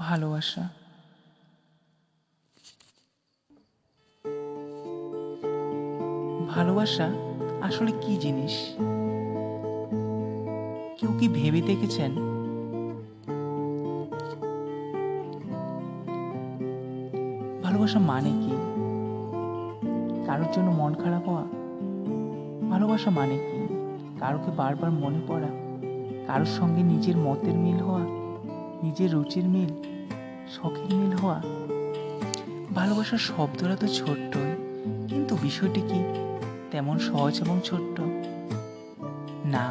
ভালোবাসা। ভালোবাসা আসলে কি জিনিস? কেউ কি ভেবে দেখেছেন? ভালোবাসা মানে কি? কারোর জন্য মন খারাপ হওয়া? ভালোবাসা মানে কি? কারোকে বারবার মনে পড়া? কারোর সঙ্গে নিজের মতের মিল হওয়া? নিজের রুচির মিল, শখের মিল হওয়া? ভালোবাসার শব্দটা তো ছোট্টই, কিন্তু বিষয়টি কি তেমন সহজ এবং ছোট্ট? না,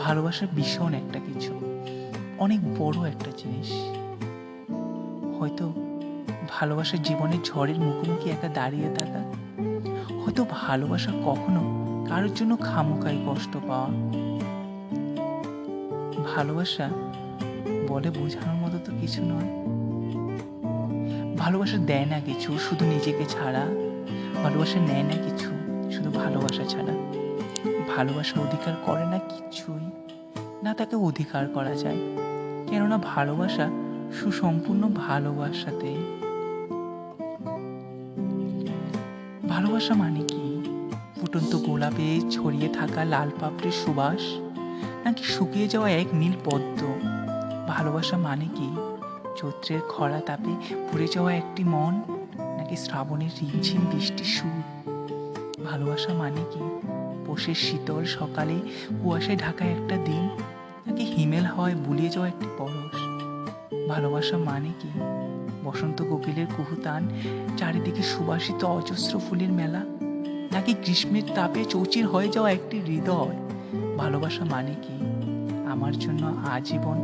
ভালোবাসা ভীষণ একটা কিছু, অনেক বড় একটা জিনিস। হয়তো ভালোবাসার জীবনের ঝড়ের মুখোমুখি একা দাঁড়িয়ে থাকা, হয়তো ভালোবাসা কখনো কারোর জন্য খামোখাই কষ্ট পাওয়া। ভালোবাসা বলে বোঝানোর মতো তো কিছু নয়। ভালোবাসা দেয় না কিছু শুধু নিজেকে ছাড়া, ভালোবাসা নেয় না কিছু শুধু ভালোবাসা ছাড়া। ভালোবাসা অধিকার করে না কিছুই, না তাকে অধিকার করা যায়, কেননা ভালোবাসা সুসম্পূর্ণ ভালোবাসাতেই। ভালোবাসা মানে কি? ফুটন্ত গোলাপে ছড়িয়ে থাকা লাল পাপড়ির সুবাস, নাকি শুকিয়ে যাওয়া এক নীল পদ্ম? ভালোবাসা মানে কি? চৈত্রের খরা তাপে পুড়ে যাওয়া একটি মন, নাকি শ্রাবণের রিমঝিম বৃষ্টির সুর? ভালোবাসা মানে কি? পৌষের শীতল সকালে কুয়াশায় ঢাকা একটা দিন, নাকি হিমেল হাওয়ায় বুলিয়ে যাওয়া একটি পরশ? ভালোবাসা মানে কি? বসন্ত কোকিলের কুহুতান, চারিদিকে সুবাসিত অজস্র ফুলের মেলা, নাকি গ্রীষ্মের তাপে চৌচির হয়ে যাওয়া একটি হৃদয়? ভালোবাসা মানে কি? আমার জন্য আজীবন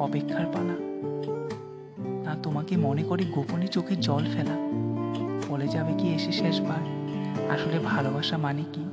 অপেক্ষার পালা, না তোমাকে মনে করে গোপনে চোখে জল ফেলা? বলে যাবে কি এসে শেষবার? আসলে ভালোবাসা মানে কি?